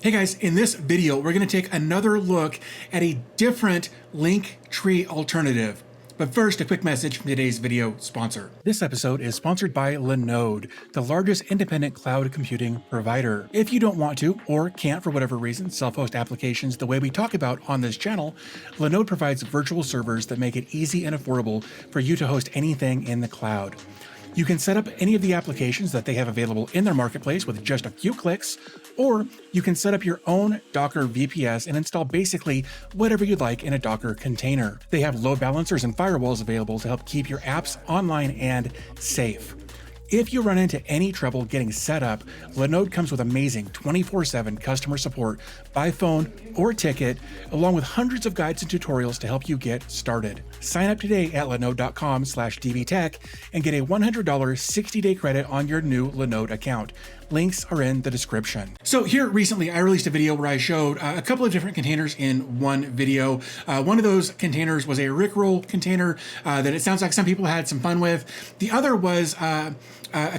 Hey guys, in this video, we're going to take another look at a different LinkTree alternative. But first, a quick message from today's video sponsor. This episode is sponsored by Linode, the largest independent cloud computing provider. If you don't want to, or can't for whatever reason, self-host applications the way we talk about on this channel, Linode provides virtual servers that make it easy and affordable for you to host anything in the cloud. You can set up any of the applications that they have available in their marketplace with just a few clicks, or you can set up your own Docker VPS and install basically whatever you'd like in a Docker container. They have load balancers and firewalls available to help keep your apps online and safe. If you run into any trouble getting set up, Linode comes with amazing 24/7 customer support by phone or ticket, along with hundreds of guides and tutorials to help you get started. Sign up today at linode.com/dbtech and get a $100 60-day credit on your new Linode account. Links are in the description. So here recently, I released a video where I showed a couple of different containers in one video. One of those containers was a Rickroll container that it sounds like some people had some fun with. The other was a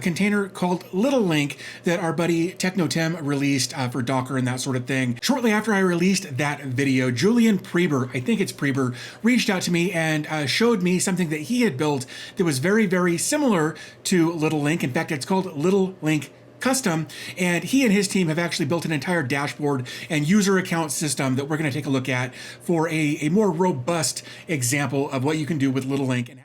container called LittleLink that our buddy TechnoTim released for Docker and that sort of thing. Shortly after I released that video, Julian Preber, I think it's Preber, reached out to me and showed me something that he had built that was very, very similar to LittleLink. In fact, it's called LittleLink Custom, and he and his team have actually built an entire dashboard and user account system that we're going to take a look at for a more robust example of what you can do with LittleLink.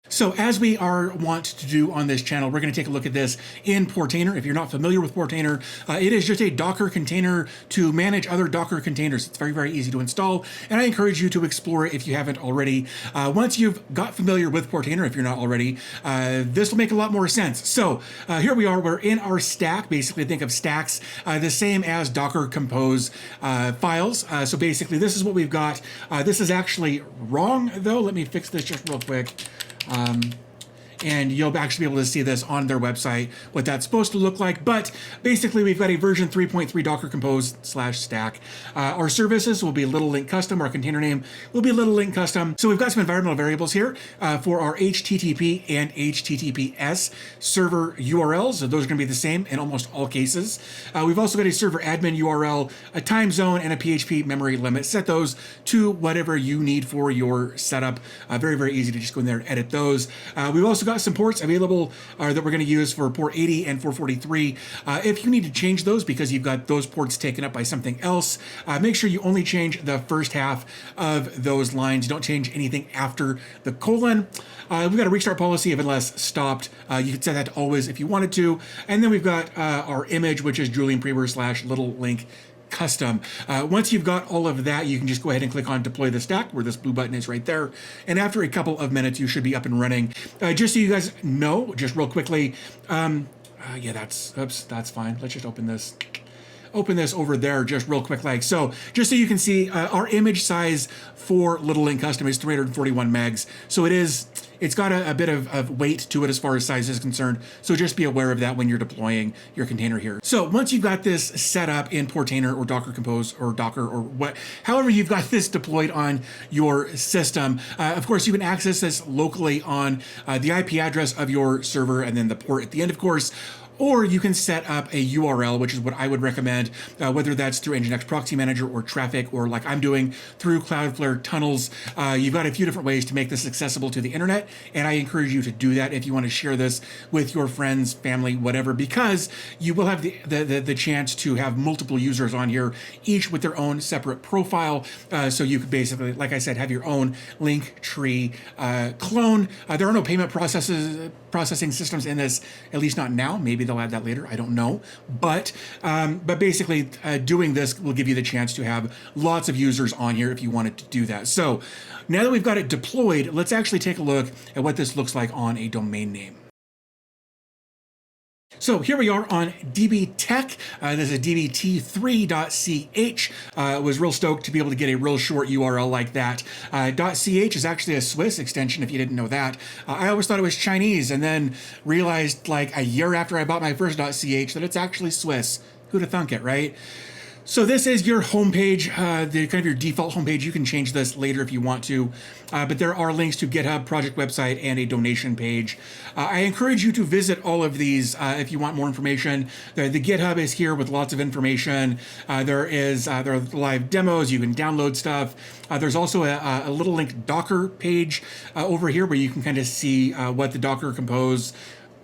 So as we are wont to do on this channel, we're going to take a look at this in Portainer. If you're not familiar with Portainer, it is just a Docker container to manage other Docker containers. It's very, very easy to install, and I encourage you to explore it if you haven't already. Once you've got familiar with Portainer, if you're not already, this will make a lot more sense. So here we are. We're in our stack. Basically, think of stacks the same as Docker Compose files. So basically, this is what we've got. This is actually wrong, though. Let me fix this just real quick. And you'll actually be able to see this on their website, what that's supposed to look like. But basically, we've got a version 3.3 Docker Compose /stack. Our services will be LittleLink Custom. Our container name will be LittleLink Custom. So we've got some environmental variables here for our HTTP and HTTPS server URLs. So those are going to be the same in almost all cases. We've also got a server admin URL, a time zone, and a PHP memory limit. Set those to whatever you need for your setup. Very, very easy to just go in there and edit those. We've also got some ports available that we're going to use for port 80 and 443. If you need to change those because you've got those ports taken up by something else, make sure you only change the first half of those lines. Don't change anything after the colon. We've got a restart policy of unless stopped. You can set that to always if you wanted to. And then we've got our image, which is Julian Preber /LittleLink Custom. Once you've got all of that, you can just go ahead and click on deploy the stack where this blue button is right there. And after a couple of minutes, you should be up and running. Just so you guys know, just real quickly, yeah, that's fine. Let's just open this over there just real quick. Like so, just so you can see, our image size for LittleLink Custom is 341 megs. So it's got a bit of weight to it as far as size is concerned. So just be aware of that when you're deploying your container here. So once you've got this set up in Portainer or Docker Compose or Docker or however you've got this deployed on your system, of course, you can access this locally on the IP address of your server and then the port at the end, of course. Or you can set up a URL, which is what I would recommend, whether that's through Nginx Proxy Manager or Traffic, or like I'm doing through Cloudflare tunnels. You've got a few different ways to make this accessible to the internet, and I encourage you to do that if you want to share this with your friends, family, whatever, because you will have the chance to have multiple users on here, each with their own separate profile. So you could basically, like I said, have your own LinkTree clone. There are no payment processing systems in this, at least not now. Maybe they'll add that later. I don't know. But basically, doing this will give you the chance to have lots of users on here if you wanted to do that. So now that we've got it deployed, let's actually take a look at what this looks like on a domain name. So here we are on dbtech. This is dbt3.ch. Was real stoked to be able to get a real short URL like that. .ch is actually a Swiss extension, if you didn't know that. I always thought it was Chinese, and then realized like a year after I bought my first .ch that it's actually Swiss. Who'd have thunk it, right? So this is your homepage, the kind of your default homepage. You can change this later if you want to, but there are links to GitHub, project website, and a donation page. I encourage you to visit all of these if you want more information. The GitHub is here with lots of information. There are live demos. You can download stuff. There's also a LittleLink Docker page over here where you can kind of see what the Docker Compose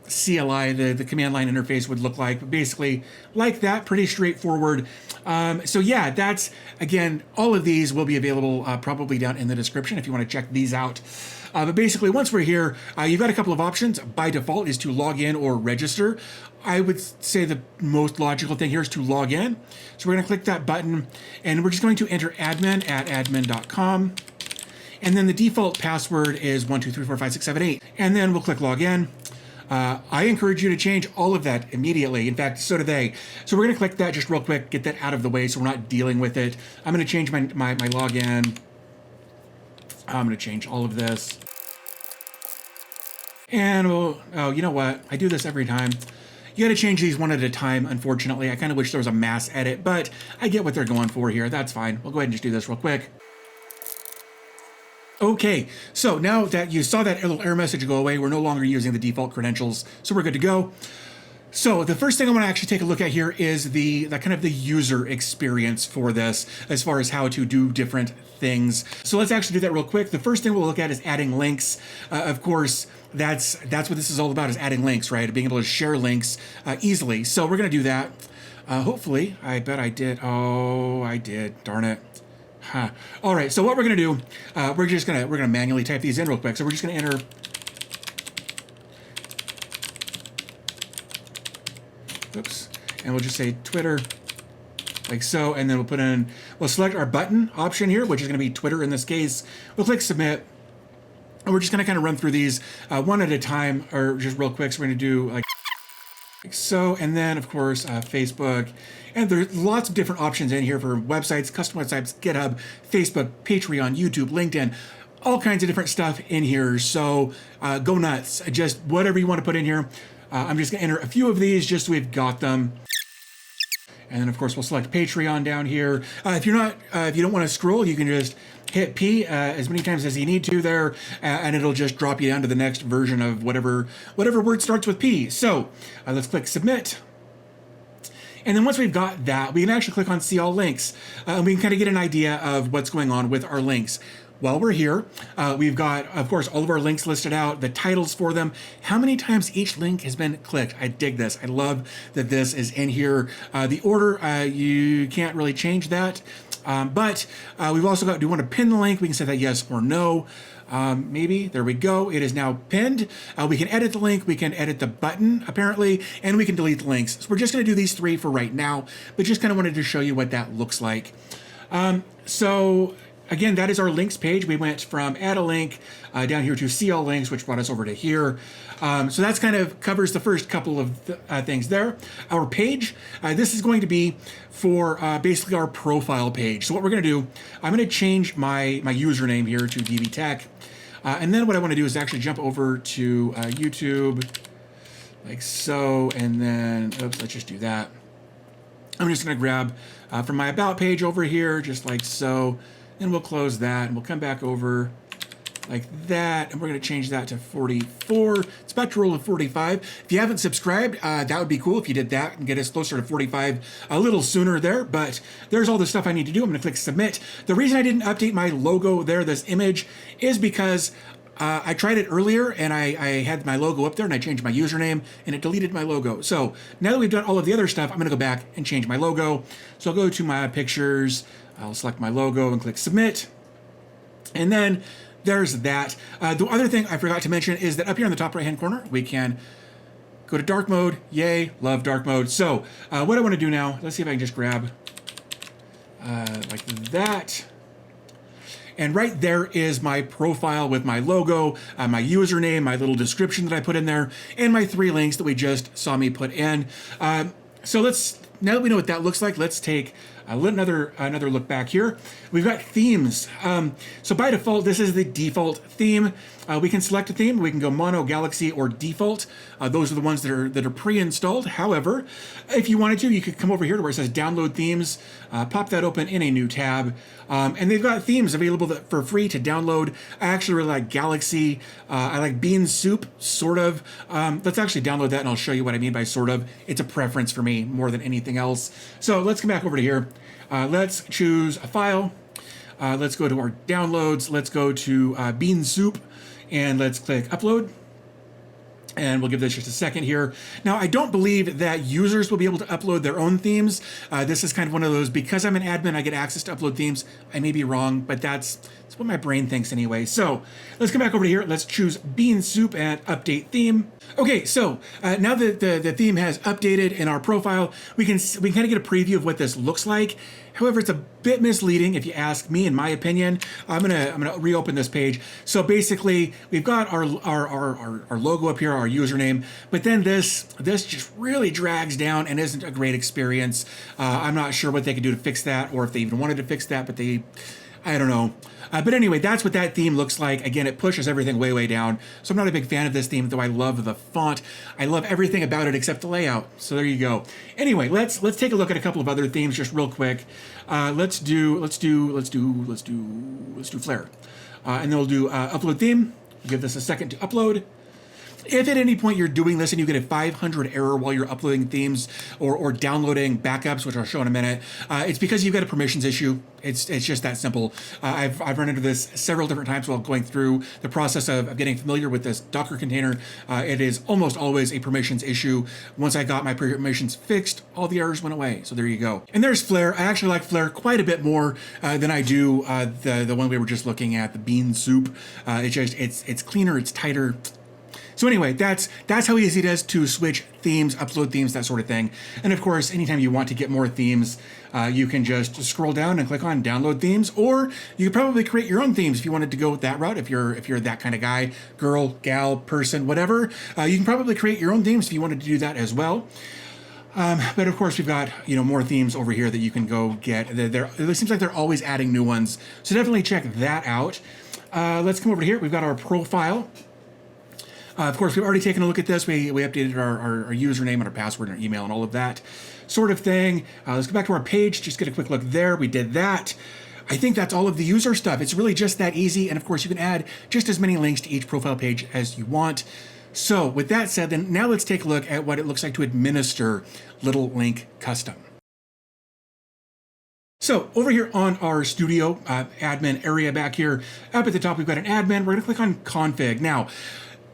CLI, the command line interface would look like, but basically like that, pretty straightforward. So yeah, that's, again, all of these will be available probably down in the description if you want to check these out. But basically, once we're here, you've got a couple of options. By default is to log in or register. I would say the most logical thing here is to log in. So we're going to click that button, and we're just going to enter admin at admin.com. And then the default password is 1234567 and then we'll click log in. I encourage you to change all of that immediately. In fact, so do they. So we're going to click that just real quick, get that out of the way so we're not dealing with it. I'm going to change my login. I'm going to change all of this. And oh, you know what? I do this every time. You got to change these one at a time, unfortunately. I kind of wish there was a mass edit, but I get what they're going for here. That's fine. We'll go ahead and just do this real quick. Okay, so now that you saw that little error message go away, we're no longer using the default credentials, so we're good to go. So the first thing I want to actually take a look at here is the kind of the user experience for this, as far as how to do different things. So let's actually do that real quick. The first thing we'll look at is adding links. Of course, that's what this is all about, is adding links, right? Being able to share links easily. So we're going to do that. Hopefully, I bet I did. Oh, I did. Darn it. Huh. All right, so what we're gonna do, we're gonna manually type these in real quick. So we're just gonna enter. Oops, and we'll just say Twitter, like so, and then we'll select our button option here, which is gonna be Twitter in this case. We'll click submit, and we're just gonna kind of run through these one at a time, or just real quick. So we're gonna do like so, and then of course Facebook, and there's lots of different options in here for websites, custom websites, GitHub, Facebook, Patreon, YouTube, LinkedIn, all kinds of different stuff in here. So go nuts, just whatever you want to put in here. I'm just gonna enter a few of these just so we've got them. And then of course we'll select Patreon down here. If you don't want to scroll, you can just hit P as many times as you need to there, and it'll just drop you down to the next version of whatever word starts with P. So let's click submit. And then once we've got that, we can actually click on see all links, and we can kind of get an idea of what's going on with our links. While we're here, we've got, of course, all of our links listed out, the titles for them, how many times each link has been clicked. I dig this. I love that this is in here. The order, you can't really change that. But we've also got, do you want to pin the link? We can say that yes or no. Maybe, there we go. It is now pinned. We can edit the link. We can edit the button, apparently, and we can delete the links. So we're just going to do these three for right now, but just kind of wanted to show you what that looks like. So again, that is our links page. We went from add a link down here to see all links, which brought us over to here. So that's kind of covers the first couple of things there. Our page, this is going to be for basically our profile page. So what we're going to do, I'm going to change my username here to dbtech. And then what I want to do is actually jump over to YouTube, like so, and then, oops, let's just do that. I'm just going to grab from my about page over here, just like so. Then we'll close that, and we'll come back over like that, and we're going to change that to 44. It's about to roll to 45. If you haven't subscribed, that would be cool if you did that and get us closer to 45 a little sooner there, but there's all the stuff I need to do. I'm going to click submit. The reason I didn't update my logo there, this image, is because I tried it earlier, and I had my logo up there, and I changed my username, and it deleted my logo. So now that we've done all of the other stuff, I'm going to go back and change my logo. So I'll go to my pictures, I'll select my logo and click submit. And then there's that. The other thing I forgot to mention is that up here in the top right-hand corner, we can go to dark mode. Yay, love dark mode. So what I want to do now, let's see if I can just grab like that. And right there is my profile with my logo, my username, my little description that I put in there, and my 3 links that we just saw me put in. So now that we know what that looks like, let's take Another look back here. We've got themes. So by default, this is the default theme. We can select a theme. We can go mono, galaxy, or default. Those are the ones that are pre-installed. However, if you wanted to, you could come over here to where it says download themes, pop that open in a new tab, and they've got themes available for free to download. I actually really like Galaxy. I like Bean Soup, sort of. Let's actually download that, and I'll show you what I mean by sort of. It's a preference for me more than anything else. So let's come back over to here. Let's choose a file. Let's go to our downloads. Let's go to Bean Soup, and let's click upload. And we'll give this just a second here. Now, I don't believe that users will be able to upload their own themes. This is kind of one of those, because I'm an admin, I get access to upload themes. I may be wrong, but that's what my brain thinks anyway. So let's come back over to here. Let's choose Bean Soup and update theme. Okay, so now that the theme has updated in our profile, we can kind of get a preview of what this looks like. However, it's a bit misleading if you ask me, in my opinion. I'm gonna reopen this page. So basically, we've got our logo up here, our username, but then this just really drags down and isn't a great experience. I'm not sure what they could do to fix that, or if they even wanted to fix that, but I don't know. But anyway, that's what that theme looks like. Again, it pushes everything way, way down. So I'm not a big fan of this theme, though I love the font. I love everything about it except the layout. So there you go. Anyway, let's take a look at a couple of other themes just real quick. Let's do Flare. And then we'll do upload theme. Give this a second to upload. If at any point you're doing this and you get a 500 error while you're uploading themes or downloading backups, which I'll show in a minute, it's because you've got a permissions issue. It's just that simple. I've run into this several different times while going through the process of getting familiar with this Docker container. It is almost always a permissions issue. Once I got my permissions fixed, all the errors went away. So there you go. And there's Flare. I actually like Flare quite a bit more than I do the one we were just looking at, the Bean Soup. It's cleaner, it's tighter. So anyway, that's how easy it is to switch themes, upload themes, that sort of thing. And of course, anytime you want to get more themes, you can just scroll down and click on download themes, or you could probably create your own themes if you wanted to go that route. If you're that kind of guy, girl, gal, person, whatever, you can probably create your own themes if you wanted to do that as well. But of course, we've got more themes over here that you can go get. It seems like they're always adding new ones, so definitely check that out. Let's come over here. We've got our profile. Of course, we've already taken a look at this. We updated our username and our password and our email and all of that sort of thing. Let's go back to our page, just get a quick look there. We did that. I think that's all of the user stuff. It's really just that easy. And of course, you can add just as many links to each profile page as you want. So with that said, then now let's take a look at what it looks like to administer LittleLink Custom. So over here on our studio admin area back here, up at the top, we've got an admin. We're going to click on config. Now,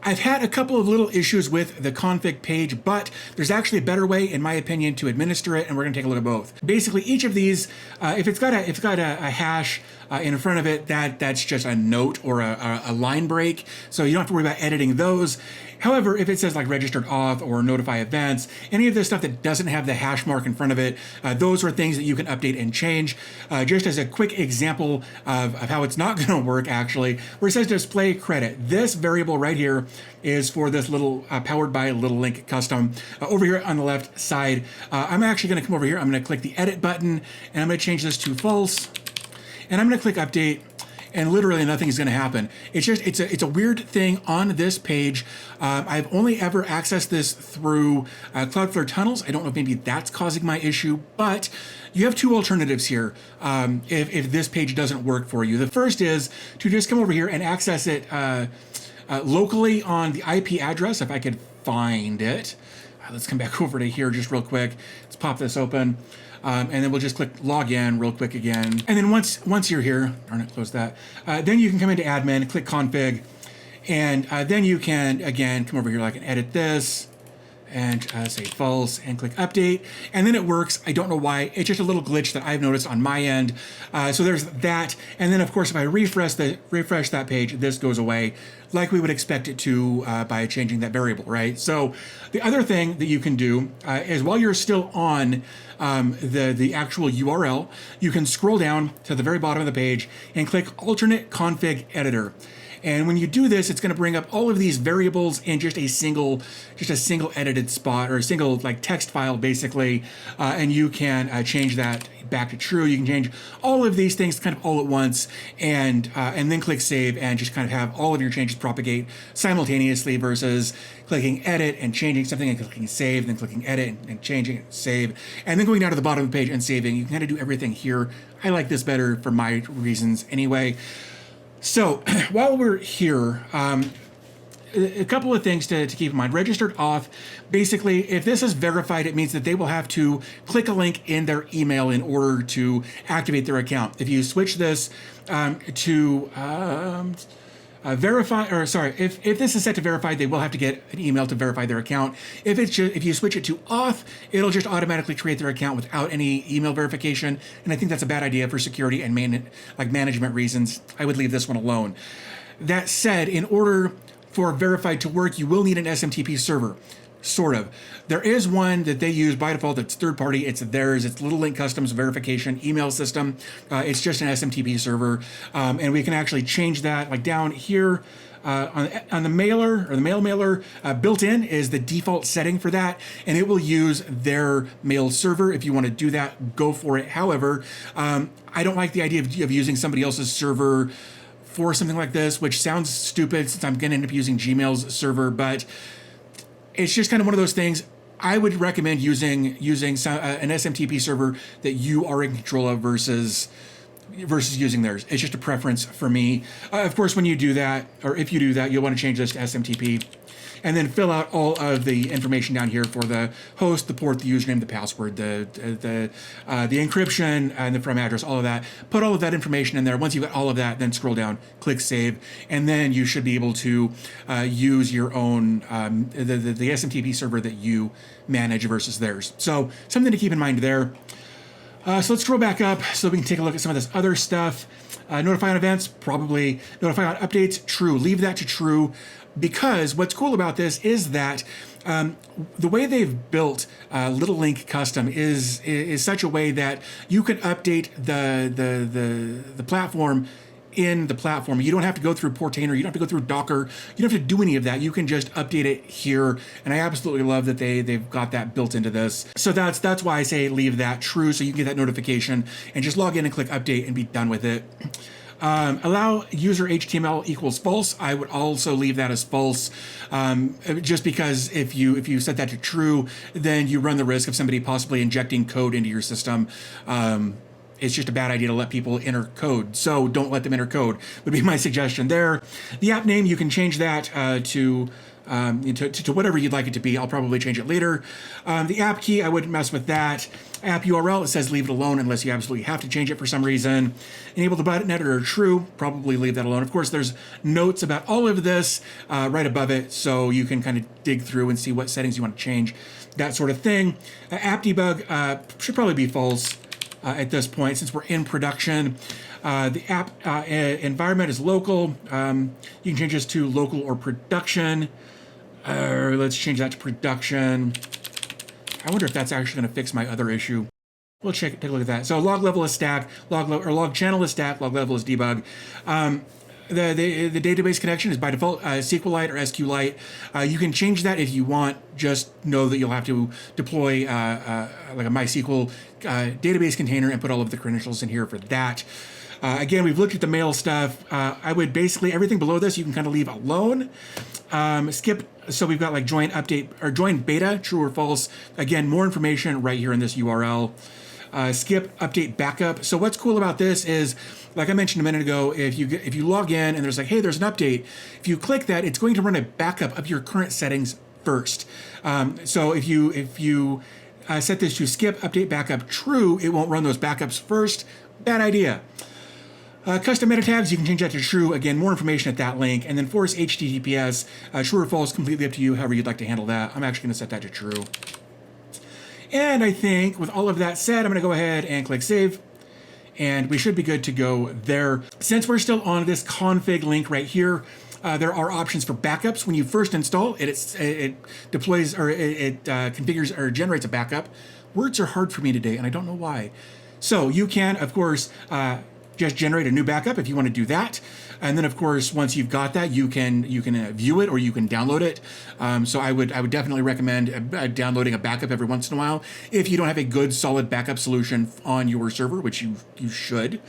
I've had a couple of little issues with the config page, but there's actually a better way, in my opinion, to administer it, and we're going to take a look at both. Basically, each of these, if it's got a hash in front of it, that's just a note or a line break, so you don't have to worry about editing those. However, if it says like registered auth or notify events, any of this stuff that doesn't have the hash mark in front of it, those are things that you can update and change. Just as a quick example of how it's not going to work, actually, where it says display credit, this variable right here is for this little powered by LittleLink Custom. Over here on the left side, I'm actually going to come over here. I'm going to click the edit button, and I'm going to change this to false, and I'm going to click update. And literally nothing is going to happen. It's a weird thing on this page. I've only ever accessed this through Cloudflare tunnels. I don't know if maybe that's causing my issue, but you have two alternatives here if this page doesn't work for you. The first is to just come over here and access it locally on the IP address, if I could find it. Let's come back over to here just real quick. Let's pop this open. And then we'll just click log in real quick again. And then once you're here, darn it, close that. Then you can come into admin, click config, and then you can, again, come over here, like, and edit this, and say false, and click update, and then it works. I don't know why. It's just a little glitch that I've noticed on my end. So there's that. And then, of course, if I refresh that page, this goes away, like we would expect it to by changing that variable, right? So the other thing that you can do is while you're still on the actual URL, you can scroll down to the very bottom of the page and click alternate config editor. And when you do this, it's going to bring up all of these variables in just a single edited spot, or a single like text file basically. And you can change that back to true. You can change all of these things kind of all at once, and then click save and just kind of have all of your changes propagate simultaneously, versus clicking edit and changing something and clicking save, then clicking edit and changing it, save, and then going down to the bottom of the page and saving. You can kind of do everything here. I like this better for my reasons anyway. So while we're here, a couple of things to keep in mind. Registered auth, basically, if this is verified, it means that they will have to click a link in their email in order to activate their account. If you switch this to verify, or sorry, if this is set to verified, they will have to get an email to verify their account. If you switch it to auth, it'll just automatically create their account without any email verification. And I think that's a bad idea for security and management reasons. I would leave this one alone. That said, in order for verified to work, you will need an SMTP server. Sort of. There is one that they use by default that's third party. It's theirs. It's LittleLink Custom's verification email system. It's just an SMTP server. And we can actually change that. Like down here on the mailer, or the mail mailer, built in is the default setting for that. And it will use their mail server. If you want to do that, go for it. However, I don't like the idea of using somebody else's server for something like this, which sounds stupid since I'm going to end up using Gmail's server, but it's just kind of one of those things. I would recommend using an SMTP server that you are in control of versus using theirs. It's just a preference for me. Of course, when you do that, or if you do that, you'll want to change this to SMTP, and then fill out all of the information down here for the host, the port, the username, the password, the encryption, and the from address, all of that. Put all of that information in there. Once you've got all of that, then scroll down, click save, and then you should be able to use your own the SMTP server that you manage versus theirs. So something to keep in mind there. So let's scroll back up so we can take a look at some of this other stuff. Notify on events, probably. Notify on updates, true. Leave that to true, because what's cool about this is that the way they've built LittleLink Custom is such a way that you can update the platform in the platform. You don't have to go through Portainer. You don't have to go through Docker. You don't have to do any of that. You can just update it here. And I absolutely love that they've got that built into this. So that's why I say leave that true, so you can get that notification and just log in and click update and be done with it. Allow user HTML equals false. I would also leave that as false, just because if you set that to true, then you run the risk of somebody possibly injecting code into your system. It's just a bad idea to let people enter code, so don't let them enter code, would be my suggestion there. The app name, you can change that to whatever you'd like it to be. I'll probably change it later. The app key, I wouldn't mess with that. App URL, it says leave it alone unless you absolutely have to change it for some reason. Enable the button editor, true, probably leave that alone. Of course, there's notes about all of this right above it, so you can kind of dig through and see what settings you want to change, that sort of thing. App debug should probably be false at this point, since we're in production. The app environment is local. You can change this to local or production. Let's change that to production. I wonder if that's actually going to fix my other issue. We'll take a look at that. So log level is stack, log channel is stack, log level is debug. The database connection is by default SQLite or SQLite. You can change that if you want. Just know that you'll have to deploy like a MySQL database container and put all of the credentials in here for that. Again, we've looked at the mail stuff. I would basically, everything below this you can kind of leave alone. Skip, so we've got like join update or join beta, true or false. Again, more information right here in this URL. Skip update backup. So what's cool about this is, like I mentioned a minute ago, if you log in and there's like, hey, there's an update, if you click that, it's going to run a backup of your current settings first. So if you set this to skip update backup true, it won't run those backups first. Bad idea. Custom meta tags, you can change that to true. Again, more information at that link. And then force HTTPS, true or false, completely up to you, however you'd like to handle that. I'm actually going to set that to true. And I think with all of that said, I'm going to go ahead and click save. And we should be good to go there. Since we're still on this config link right here, there are options for backups. When you first install it, it deploys or it configures or generates a backup. Words are hard for me today, and I don't know why. So you can, of course, just generate a new backup if you want to do that. And then, of course, once you've got that, you can view it or you can download it. So I would definitely recommend downloading a backup every once in a while if you don't have a good solid backup solution on your server, which you should.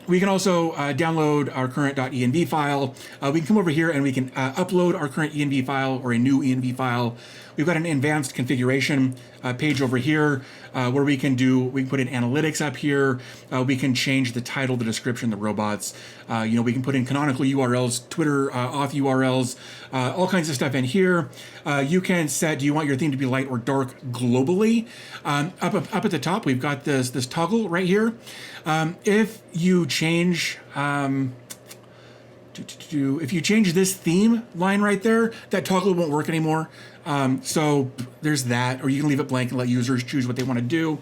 We can also download our current .env file. We can come over here and we can upload our current env file or a new env file. We've got an advanced configuration page over here where we can put in analytics up here. We can change the title, the description, the robots. We can put in canonical URLs, Twitter auth URLs, all kinds of stuff in here. You can set, do you want your theme to be light or dark globally? Up at the top, we've got this toggle right here. If you change if you change this theme line right there, that toggle won't work anymore. So there's that, or you can leave it blank and let users choose what they want to do.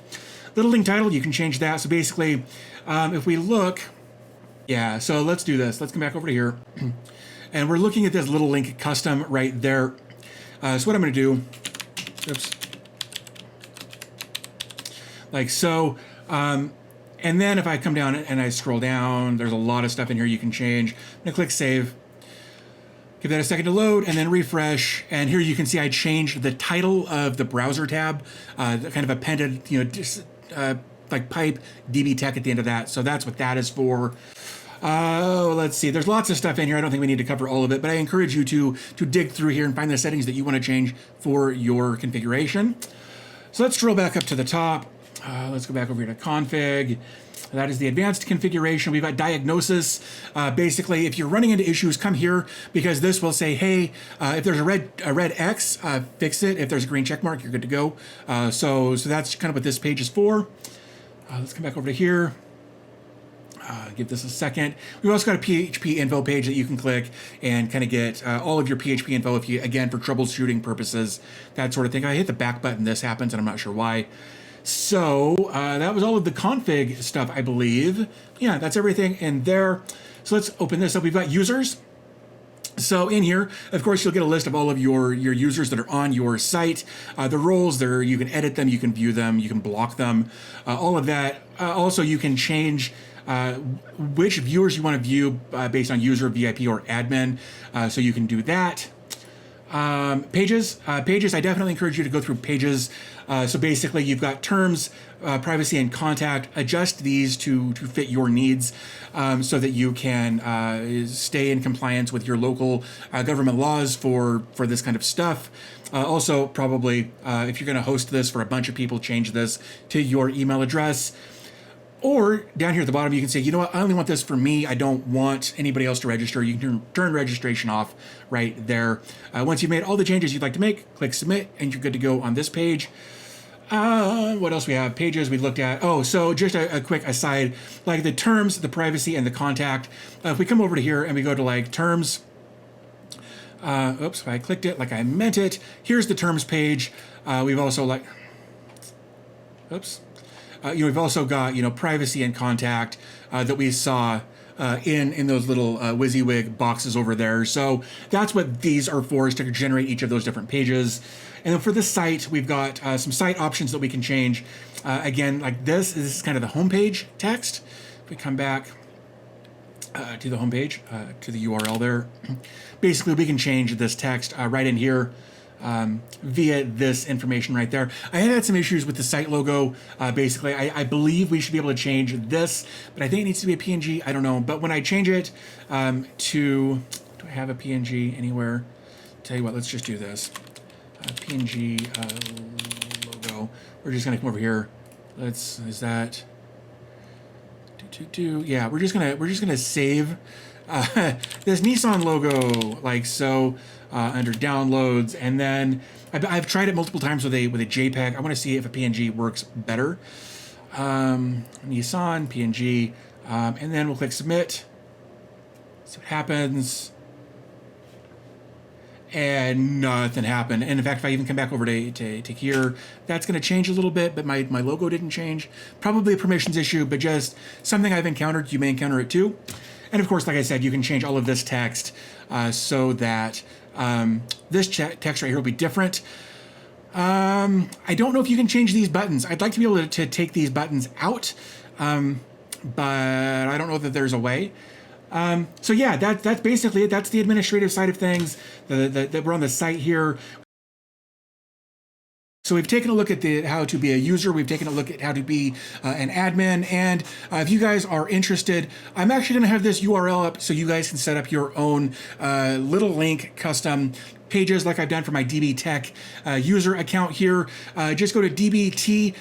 LittleLink title, you can change that. So basically, if we look, so let's do this. Let's come back over to here. And we're looking at this LittleLink Custom right there. So what I'm going to do, like so, and then if I come down and I scroll down, there's a lot of stuff in here you can change. I'm going to click Save. Give that a second to load and then refresh. And here you can see I changed the title of the browser tab, kind of appended, like pipe DB tech at the end of that. So that's what that is for. Let's see. There's lots of stuff in here. I don't think we need to cover all of it, but I encourage you to dig through here and find the settings that you want to change for your configuration. So let's scroll back up to the top. Let's go back over here to config. That is the advanced configuration. We've got diagnosis. Basically, if you're running into issues, come here because this will say, hey, if there's a red X, fix it. If there's a green check mark, you're good to go. So that's kind of what this page is for. Let's come back over to here. Give this a second. We've also got a PHP Info page that you can click and kind of get all of your PHP info if you, again, for troubleshooting purposes, that sort of thing. I hit the back button, this happens, and I'm not sure why. So that was all of the config stuff, I believe. Yeah, that's everything in there. So let's open this up. We've got users. So in here, of course, you'll get a list of all of your users that are on your site. The roles, you can edit them, you can view them, you can block them, all of that. Also, you can change which viewers you want to view based on user, VIP, or admin. So you can do that. Pages, I definitely encourage you to go through pages. So basically you've got terms, privacy, and contact. Adjust these to fit your needs so that you can stay in compliance with your local government laws for this kind of stuff. Also, probably if you're going to host this for a bunch of people, change this to your email address. Or down here at the bottom, you can say, you know what, I only want this for me. I don't want anybody else to register. You can turn registration off right there. Once you've made all the changes you'd like to make, click submit, and you're good to go on this page. What else we have? Pages we looked at. Oh, so just a quick aside, like the terms, the privacy, and the contact. If we come over to here and we go to like terms, oops, I clicked it like I meant it. Here's the terms page. We've also like, oops. We've also got, privacy and contact that we saw in those little WYSIWYG boxes over there. So that's what these are for, is to generate each of those different pages. And then for the site, we've got some site options that we can change. Again, like this is kind of the homepage text. If we come back to the homepage, to the URL there, basically we can change this text right in here. Via this information right there. I had some issues with the site logo. Basically, I believe we should be able to change this, but I think it needs to be a PNG. I don't know. But when I change it do I have a PNG anywhere? Tell you what, let's just do this. PNG logo. We're just going to come over here. Is that? Yeah, we're just gonna save this Nissan logo like so. Under downloads, and then I've tried it multiple times with a JPEG. I want to see if a PNG works better. Nissan PNG, and then we'll click submit. See what happens, and nothing happened. And in fact, if I even come back over to here, that's going to change a little bit, but my logo didn't change. Probably a permissions issue, but just something I've encountered. You may encounter it too. And of course, like I said, you can change all of this text so that this text right here will be different. I don't know if you can change these buttons. I'd like to be able to take these buttons out. but I don't know that there's a way. So yeah, that's basically it. That's the administrative side of things that we're on the site here. So we've taken a look at how to be a user. We've taken a look at how to be an admin. And if you guys are interested, I'm actually going to have this URL up so you guys can set up your own LittleLink custom pages like I've done for my DB Tech user account here. Just go to dbt3.ch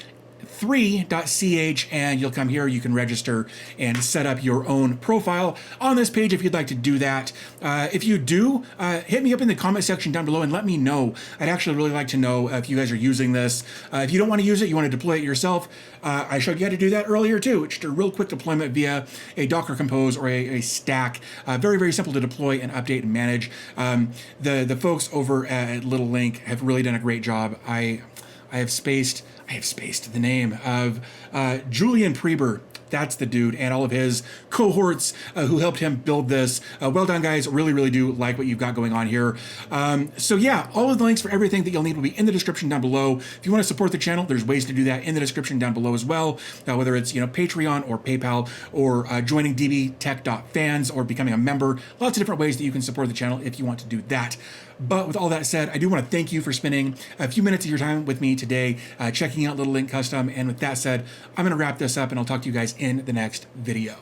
and you'll come here. You can register and set up your own profile on this page if you'd like to do that. If you do, hit me up in the comment section down below and let me know. I'd actually really like to know if you guys are using this. If you don't want to use it, you want to deploy it yourself, I showed you how to do that earlier too. It's just a real quick deployment via a Docker Compose or a stack. Very, very simple to deploy and update and manage. The folks over at LittleLink have really done a great job. I have spaced the name of Julian Preber. That's the dude, and all of his cohorts who helped him build this. Well done, guys. Really, really do like what you've got going on here. So yeah, all of the links for everything that you'll need will be in the description down below. If you want to support the channel, there's ways to do that in the description down below as well. Whether it's Patreon or PayPal or joining dbtech.fans or becoming a member. Lots of different ways that you can support the channel if you want to do that. But with all that said, I do want to thank you for spending a few minutes of your time with me today, checking out LittleLink Custom. And with that said, I'm going to wrap this up and I'll talk to you guys in the next video.